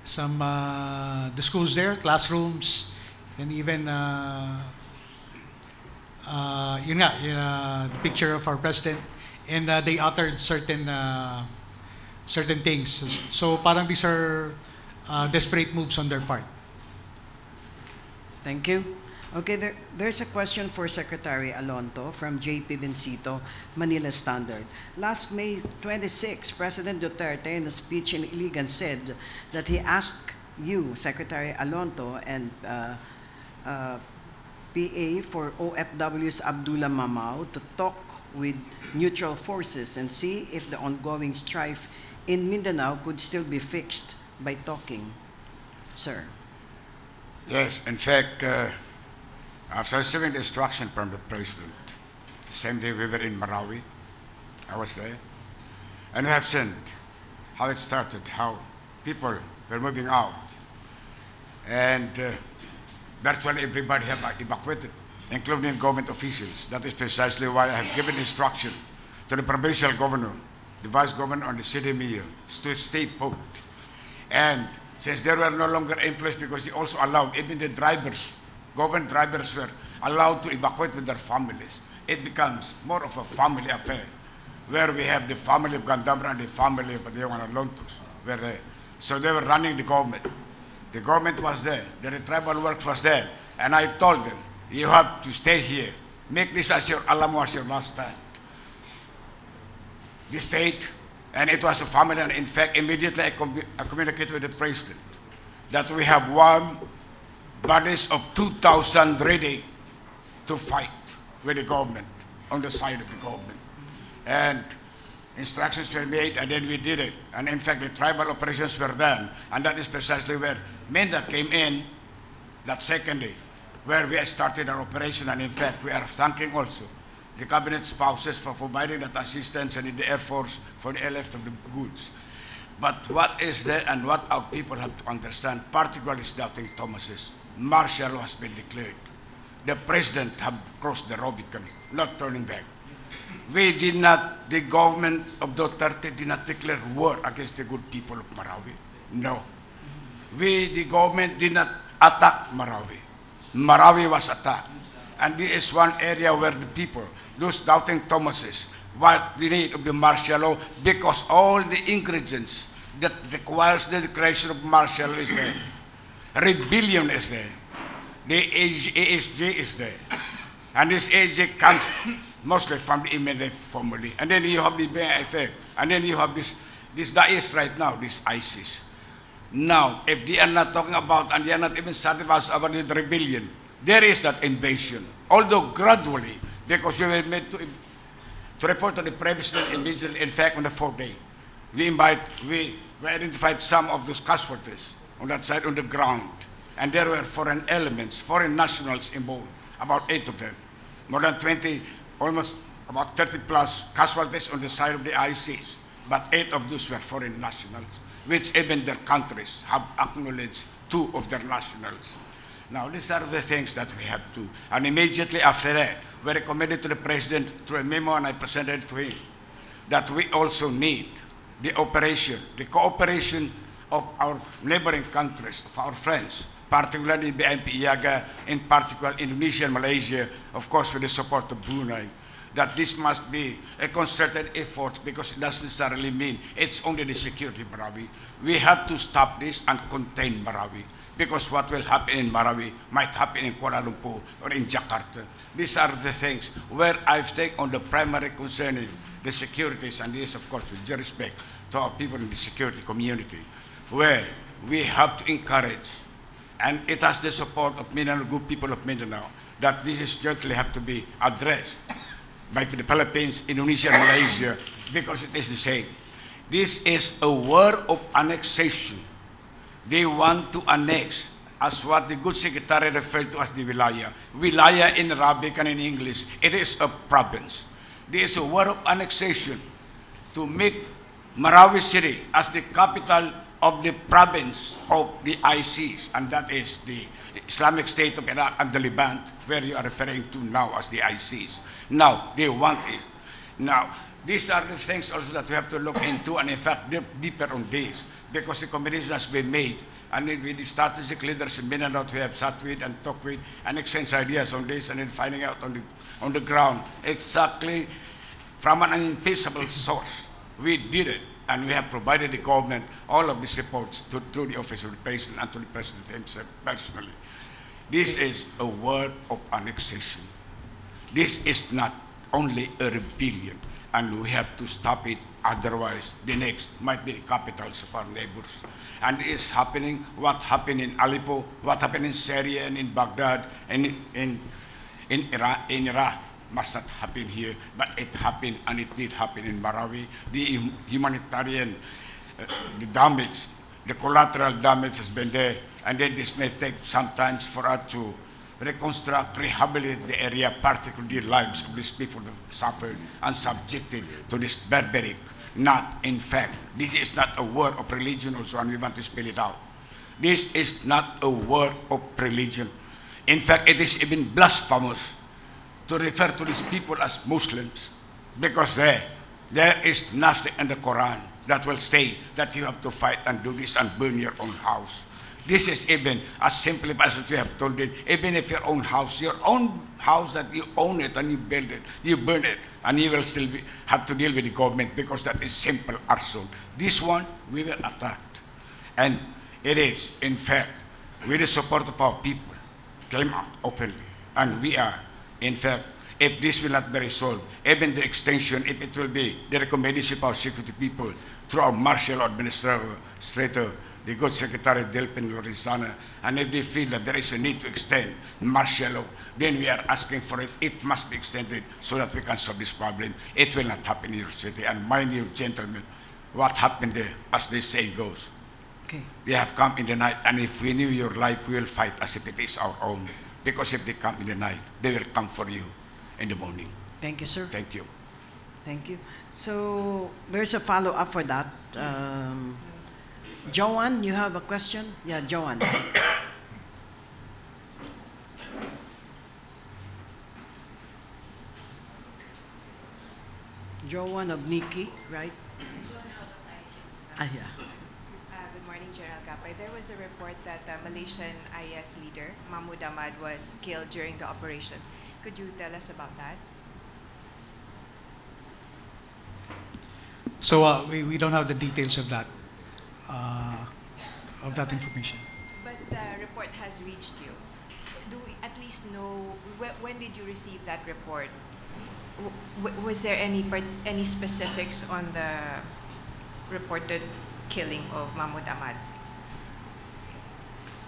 the schools there, classrooms, and even the picture of our president, and they uttered certain things. So parang these are desperate moves on their part. Thank you. Okay, there's a question for Secretary Alonto from JP Vincito, Manila Standard. Last May 26, President Duterte, in a speech in Iligan, said that he asked you, Secretary Alonto, and PA for OFW's Abdullah Mamao to talk with neutral forces and see if the ongoing strife in Mindanao could still be fixed by talking. Sir. Yes, in fact, after receiving the instruction from the President, same day we were in Marawi. I was there. And we have seen how it started, how people were moving out. And virtually everybody have evacuated, including government officials. That is precisely why I have given instruction to the provincial governor, the vice governor, and the city mayor to stay put. And since there were no longer employees, because they also allowed, even the drivers, government drivers were allowed to evacuate with their families. It becomes more of a family affair, where we have the family of Gandamra and the family of Adewan and Lontus. So they were running the government. The government was there, the tribal works was there, and I told them, you have to stay here. Make this as your Alamo as your last stand. The state, and it was a family, and in fact, immediately I communicated with the president that we have one bodies of 2,000 ready to fight with the government, on the side of the government. And instructions were made, and then we did it. And in fact, the tribal operations were done, and that is precisely where men that came in that second day, where we started our operation. And in fact, we are thanking also the cabinet spouses for providing that assistance, and in the Air Force for the airlift of the goods. But what is there, and what our people have to understand, particularly doubting Thomas's, martial law has been declared. The president have crossed the Rubicon, not turning back. We did not, the government of Duterte did not declare war against the good people of Marawi. No. We, the government, did not attack Marawi. Marawi was attacked. And this is one area where the people, those doubting Thomases, what the need of the martial law, because all the ingredients that requires the declaration of martial law is there. Rebellion is there. The ASJ is there. And this ASJ comes mostly from the MNF family. And then you have the BFF. And then you have this Daesh right now, this ISIS. Now, if they are not talking about, and they are not even satisfied about the rebellion, there is that invasion. Although gradually, because we were made to report to the president immediately, in fact, on the fourth day, we identified some of those casualties on that side on the ground. And there were foreign elements, foreign nationals involved, about 8 of them. More than 20, almost about 30 plus casualties on the side of the ICs. But 8 of those were foreign nationals, which even their countries have acknowledged 2 of their nationals. Now, these are the things that we have to. And immediately after that, we recommended to the president through a memo, and I presented it to him, that we also need the operation, the cooperation of our neighboring countries, of our friends, particularly BNP IAGA, in particular Indonesia and Malaysia, of course with the support of Brunei, that this must be a concerted effort, because it doesn't necessarily mean it's only the security of Marawi. We have to stop this and contain Marawi, because what will happen in Marawi might happen in Kuala Lumpur or in Jakarta. These are the things where I've taken on the primary concerning the securities, and this, of course, with due respect to our people in the security community, where we have to encourage, and it has the support of Mindanao, good people of Mindanao, that this is jointly have to be addressed by the Philippines, Indonesia, and Malaysia, because it is the same. This is a war of annexation. They want to annex, as what the good secretary referred to as the wilaya. Wilaya in Arabic and in English, it is a province. There is a war of annexation to make Marawi City as the capital of the province of the ICs, and that is the Islamic State of Iraq and the Levant, where you are referring to now as the ICs. Now, they want it. Now, these are the things also that we have to look into, and in fact, deeper on this, because the combination has been made, and then with the strategic leaders in Mindanao, we have sat with and talked with and exchanged ideas on this, and then finding out on the ground exactly from an untraceable source. We did it, and we have provided the government all of the supports through the office of the president and to the president himself personally. This is a war of annexation. This is not only a rebellion, and we have to stop it. Otherwise, the next might be the capitals of our neighbors. And it is happening, what happened in Aleppo, what happened in Syria and in Baghdad and in Iraq must not happen here, but it happened, and it did happen in Marawi. The humanitarian, the damage, the collateral damage has been there, and then this may take some time for us reconstruct, rehabilitate the area, particularly the lives of these people that suffered and subjected to this barbaric. Not, in fact, this is not a war of religion also, and we want to spell it out. This is not a war of religion. In fact, it is even blasphemous to refer to these people as Muslims, because there is nothing in the Quran that will say that you have to fight and do this and burn your own house. This is even as simple as we have told it, even if your own house that you own it and you build it, you burn it, and you will still have to deal with the government, because that is simple arson. This one, we were attacked. And it is, in fact, with the support of our people, came out openly. And we are, in fact, if this will not be resolved, even the extension, if it will be the recommendation of our security people through our martial administrator, the good Secretary Delpin Lorenzana, and if they feel that there is a need to extend martial law, then we are asking for it. It must be extended so that we can solve this problem. It will not happen in your city. And mind you, gentlemen, what happened there, as this saying goes, they have come in the night, and if we knew your life, we will fight as if it is our own. Because if they come in the night, they will come for you in the morning. Thank you, sir. Thank you. Thank you. So there's a follow-up for that. Joanne, you have a question? Yeah, Joanne. Joanne of Nikki, right? Ah, yeah. Good morning, General Gapay. There was a report that the Malaysian IS leader, Mahmoud Ahmad, was killed during the operations. Could you tell us about that? So we don't have the details of that information. But the report has reached you. Do we at least know, when did you receive that report? Was there any specifics on the reported killing of Mahmoud Ahmad?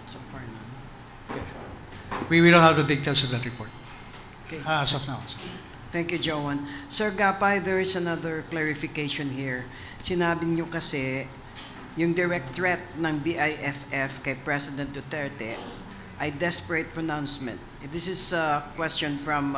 So far, none. We don't have the details of that report. Okay. As of now. Thank you, Joanne. Sir Gapay, there is another clarification here. Sinabi niyo kasi yung direct threat ng BIFF kay President Duterte ay desperate pronouncement. This is a question from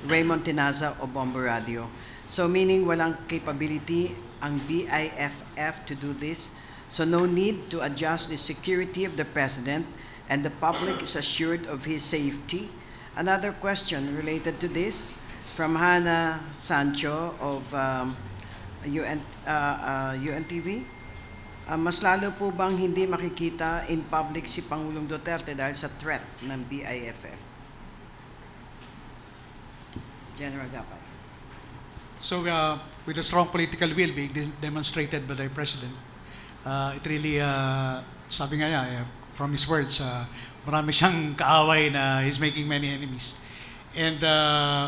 Raymond Tinaza of Bombo Radio. So meaning walang capability ang BIFF to do this. So no need to adjust the security of the President, and the public is assured of his safety. Another question related to this from Hannah Sancho of UNTV. Mas lalo po bang hindi makikita in public si Pangulong Duterte dahil sa threat ng BIFF? General Gapay. So with a strong political will being demonstrated by the President, it really, sabi nga niya, from his words, marami siyang kaaway na he's making many enemies. And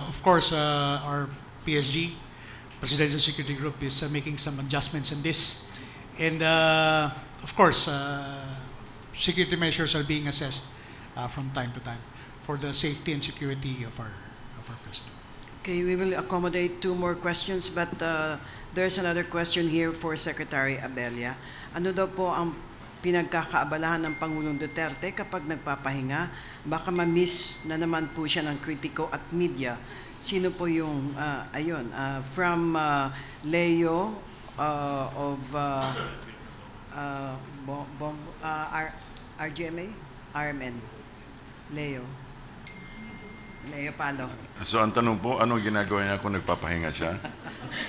of course, our PSG, Presidential Security Group, is making some adjustments in this. And of course, security measures are being assessed from time to time for the safety and security of our President. Okay, we will accommodate two more questions, but there's another question here for Secretary Abella. Ano daw po ang pinagkakaabalahan ng Pangulong Duterte kapag nagpapahinga? Baka ma-miss na naman po siya ng kritiko at media. Sino po yung, from Leo of RGMA? RMN. Leo Palo. So ang tanong po, anong ginagawa niya kung nagpapahinga siya?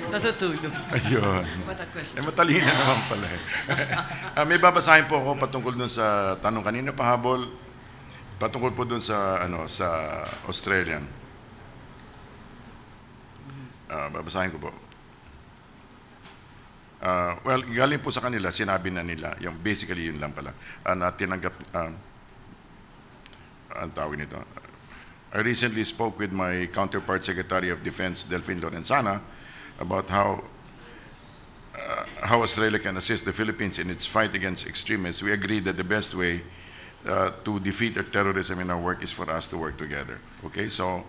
Natutulog. Ayun. What a question. Matalino naman pala. May babasahin po ako patungkol dun sa tanong kanina pahabol, patungkol po dun sa, sa Australian. Babasahin ko po. Well, galing po sa kanila, sinabi na nila, yung basically yun lang pala, na tinanggap, ang tawag nito, I recently spoke with my counterpart Secretary of Defense, Delphin Lorenzana, about how Australia can assist the Philippines in its fight against extremists. We agreed that the best way to defeat terrorism in our work is for us to work together. Okay, so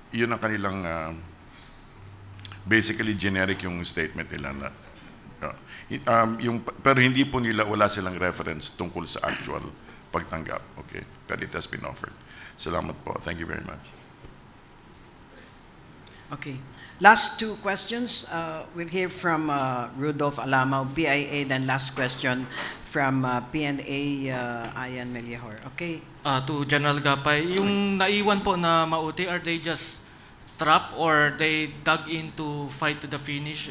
yun ang kanilang basically generic yung statement nila na pero hindi po nila, wala silang reference tungkol sa actual pagtanggap. Okay. but it has been offered. Salamat po. Thank you very much. Okay. Last two questions. We'll hear from Rudolph Alamao, PIA, then last question from PNA, Ayan Meliahor. Okay. To General Gapay, yung naiwan po na Maute, are they just trapped or they dug in to fight to the finish?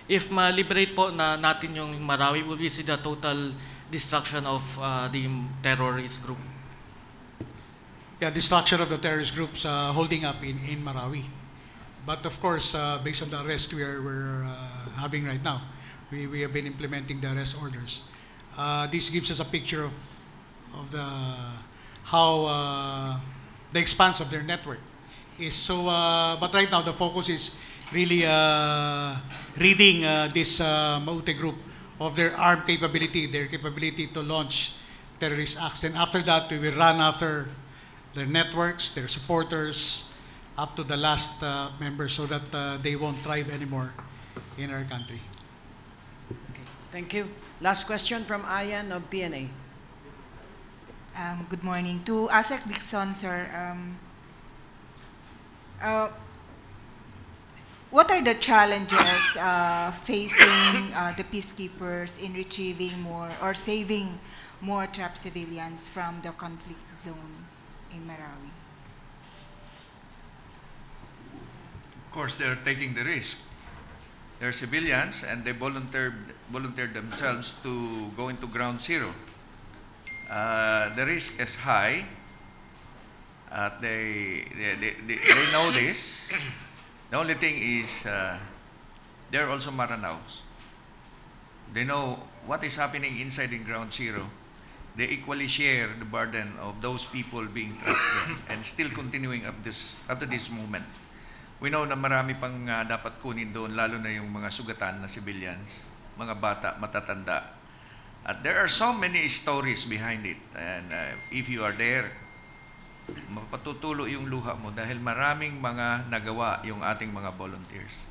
If ma-liberate po na natin yung Marawi, will we see the total destruction of the terrorist group? Yeah, destruction of the terrorist groups holding up in Marawi. But of course, based on the arrest we're having right now, we have been implementing the arrest orders. This gives us a picture of how the expanse of their network is. So, but right now the focus is really reading this Maute group of their armed capability, their capability to launch terrorist acts. And after that, we will run after their networks, their supporters, up to the last member, so that they won't thrive anymore in our country. Okay. Thank you. Last question from Ayan of PNA. Good morning. To Asek Dixon, sir, what are the challenges facing the peacekeepers in retrieving more or saving more trapped civilians from the conflict zone in Marawi? Of course, they're taking the risk. They're civilians and they volunteered themselves to go into ground zero. The risk is high. They know this. The only thing is they're also Maranaos. They know what is happening inside in ground zero. They equally share the burden of those people being trapped there and still continuing up to this moment. We know na marami pang dapat kunin doon, lalo na yung mga sugatan na civilians, mga bata, matatanda. At there are so many stories behind it. And if you are there, mapatutulo yung luha mo dahil maraming mga nagawa yung ating mga volunteers.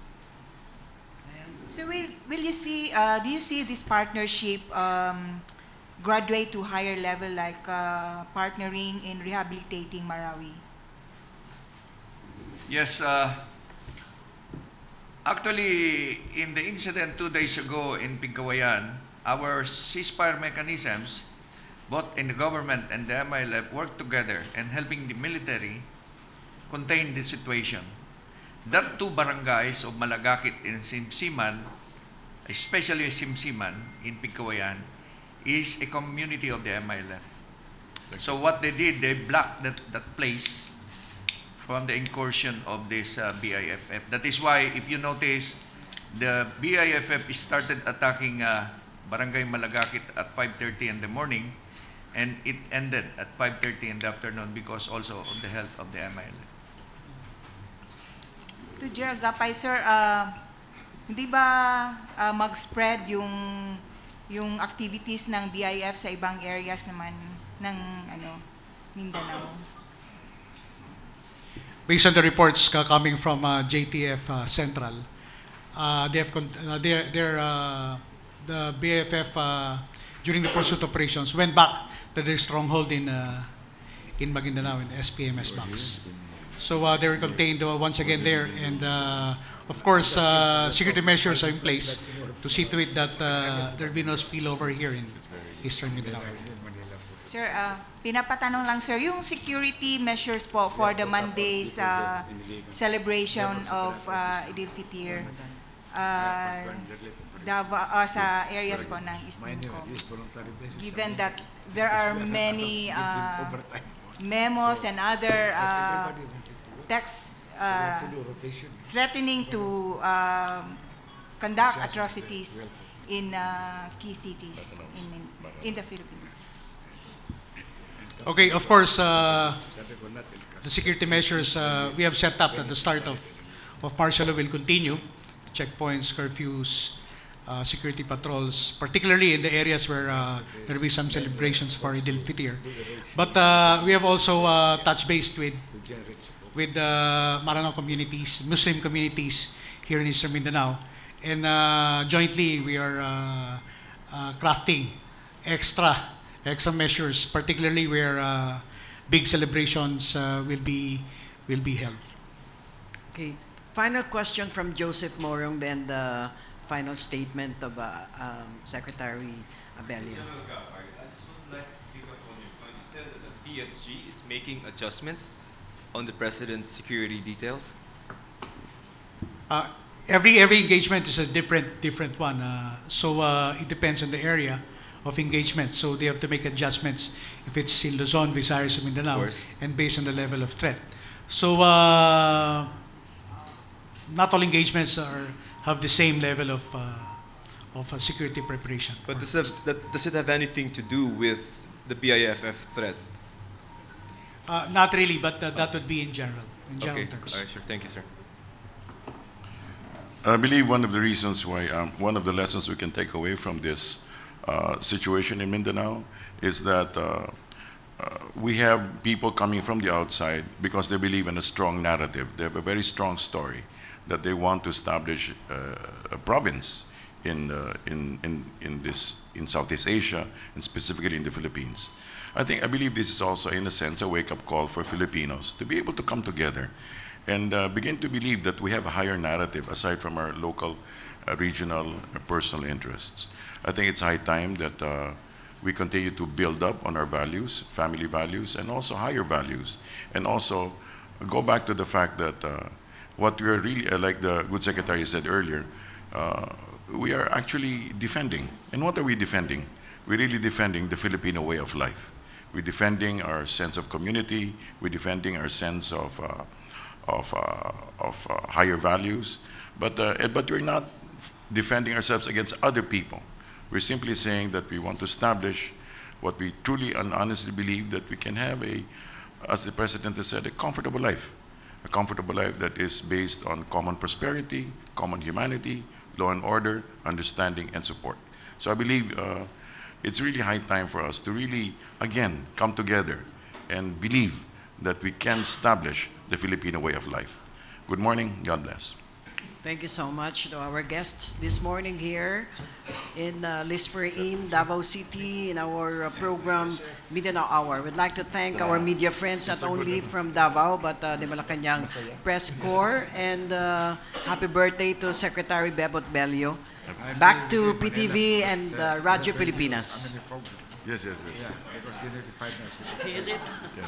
So will you see, do you see this partnership graduate to higher level, like partnering in rehabilitating Marawi? Yes, actually, in the incident 2 days ago in Pigkawayan, our ceasefire mechanisms, both in the government and the MILF, worked together and helping the military contain the situation. That two barangays of Malagakit and Simsiman, especially Simsiman in Pigkawayan, is a community of the MILF. So what they did, they blocked that place from the incursion of this BIFF. That is why, if you notice, the BIFF started attacking Barangay Malagakit at 5:30 in the morning, and it ended at 5:30 in the afternoon because also of the help of the MIL. To General Gapay, sir, hindi ba mag-spread yung activities ng BIF sa ibang areas naman ng Mindanao? Based on the reports coming from JTF Central, the BFF during the pursuit operations went back to their stronghold in Maguindanao in SPMS box. So they were contained once again there, and of course security measures are in place to see to it that there be no spillover here in Eastern Mindanao area. Sir, pinapatanong lang sir, yung security measures po for the Monday's celebration of Idil Fitr, Davao, sa areas po ng Eastern Com. Given that there are many memos and other texts threatening to conduct atrocities in key cities in the Philippines. Okay, of course, the security measures we have set up at the start of martial law will continue. Checkpoints, curfews, security patrols, particularly in the areas where there will be some celebrations for Idil Fitr. But we have also touched base with Maranao communities, Muslim communities here in Eastern Mindanao, and jointly we are crafting extra extra measures, particularly where big celebrations will be held. Okay. Final question from Joseph Morong, then the final statement of Secretary Abella. I just would like to pick up on your point. You said that the PSG is making adjustments on the president's security details. Every engagement is a different one. So it depends on the area of engagement. So they have to make adjustments if it's in Luzon, Visayas, or Mindanao, and based on the level of threat. So not all engagements have the same level of security preparation. But does it have anything to do with the BIFF threat? Not really, but that would be in general Okay. terms. All right, sure. Thank you, sir. I believe one of the reasons why, one of the lessons we can take away from this situation in Mindanao is that we have people coming from the outside because they believe in a strong narrative. They have a very strong story that they want to establish a province in Southeast Asia and specifically in the Philippines. I believe this is also, in a sense, a wake-up call for Filipinos to be able to come together and begin to believe that we have a higher narrative aside from our local, regional, personal interests. I think it's high time that we continue to build up on our values, family values, and also higher values, and also go back to the fact that what we are really, like the good secretary said earlier, we are actually defending. And what are we defending? We're really defending the Filipino way of life. We're defending our sense of community. We're defending our sense of higher values, but we're not defending ourselves against other people. We're simply saying that we want to establish what we truly and honestly believe, that we can have as the President has said, a comfortable life that is based on common prosperity, common humanity, law and order, understanding, and support. So I believe it's really high time for us to really, again, come together and believe that we can establish the Filipino way of life. Good morning. God bless. Thank you so much to our guests this morning here in Lispher in Davao City in our program Mindanao Hour. We'd like to thank our media friends, not only from Davao, but the Malacanang Press Corps, and happy birthday to Secretary Bebot Bello. Back to PTV and Radio Pilipinas. Yes. Yeah, because they notified us. Is it? Yeah.